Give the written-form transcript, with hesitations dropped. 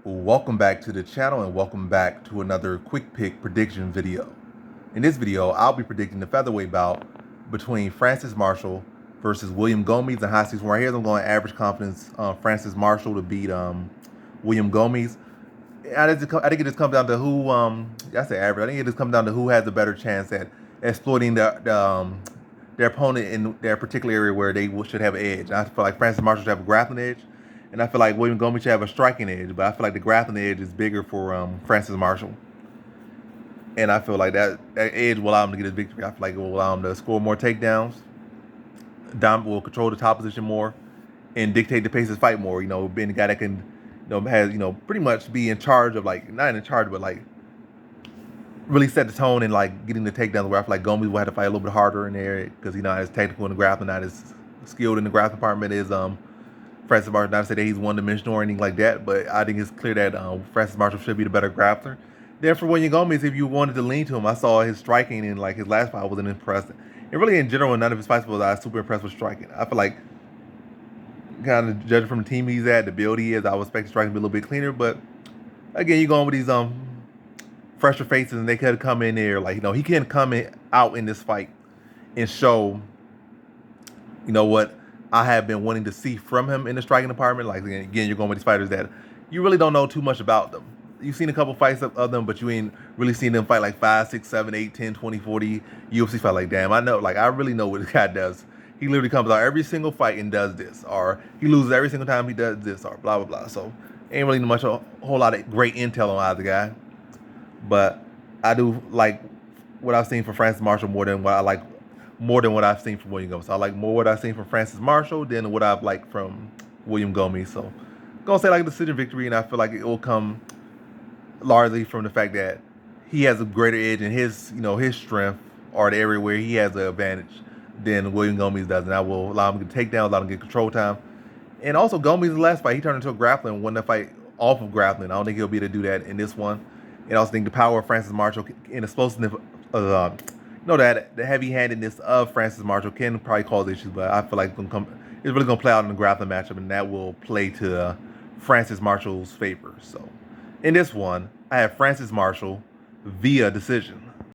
Welcome back to the channel and welcome back to another quick pick prediction video. In this video, I'll be predicting the featherweight bout between Francis Marshall versus William Gomis and high 6'1". Right here, I'm going average confidence Francis Marshall to beat William Gomis. I think it just comes down to who, I say average, I think it just comes down to who has a better chance at exploiting their opponent in their particular area where they should have an edge. And I feel like Francis Marshall should have a grappling edge, and I feel like William Gomis should have a striking edge, but I feel like the grappling edge is bigger for Francis Marshall. And I feel like that edge will allow him to get his victory. I feel like it will allow him to score more takedowns, will control the top position more, and dictate the pace of his fight more. Being the guy that can, has, pretty much be in charge of, like, not in charge, but like really set the tone and like getting the takedowns. Where I feel like Gomis will have to fight a little bit harder in there because he's not as technical in the grappling, not as skilled in the grappling department as Francis Marshall. Not to say that he's one-dimensional or anything like that, but I think it's clear that Francis Marshall should be the better grappler. Then for William Gomis, if you wanted to lean to him, I saw his striking in like his last fight wasn't impressed. And really in general, none of his fights was I was super impressed with striking. I feel like kind of judging from the team he's at, the build he is, I would expect the striking to be a little bit cleaner. But again, you're going with these fresher faces, and they could come in there like he can come out in this fight and show what I have been wanting to see from him in the striking department. Like, again, you're going with these fighters that you really don't know too much about them. You've seen a couple fights of them, but you ain't really seen them fight like 5, 6, 7, 8, 10, 20, 40 UFC fight. Like, damn, I know, like, I really know what this guy does. He literally comes out every single fight and does this, or he loses every single time he does this, or blah, blah, blah. So ain't really much a whole lot of great intel on either guy. But I do like what I've seen from Francis Marshall more than what I've seen from William Gomis. So I like more what I've seen from Francis Marshall than what I've liked from William Gomis. So I'm gonna say like a decision victory, and I feel like it will come largely from the fact that he has a greater edge in his strength, or the area where he has an advantage than William Gomis does, and that will allow him to get takedowns, allow him to get control time. And also Gomis' last fight, he turned into a grappler and won the fight off of grappling. I don't think he'll be able to do that in this one. And I also think the power of Francis Marshall and explosiveness, that the heavy-handedness of Francis Marshall can probably cause issues. But I feel like it's really going to play out in the grappling matchup, and that will play to Francis Marshall's favor. So in this one, I have Francis Marshall via decision.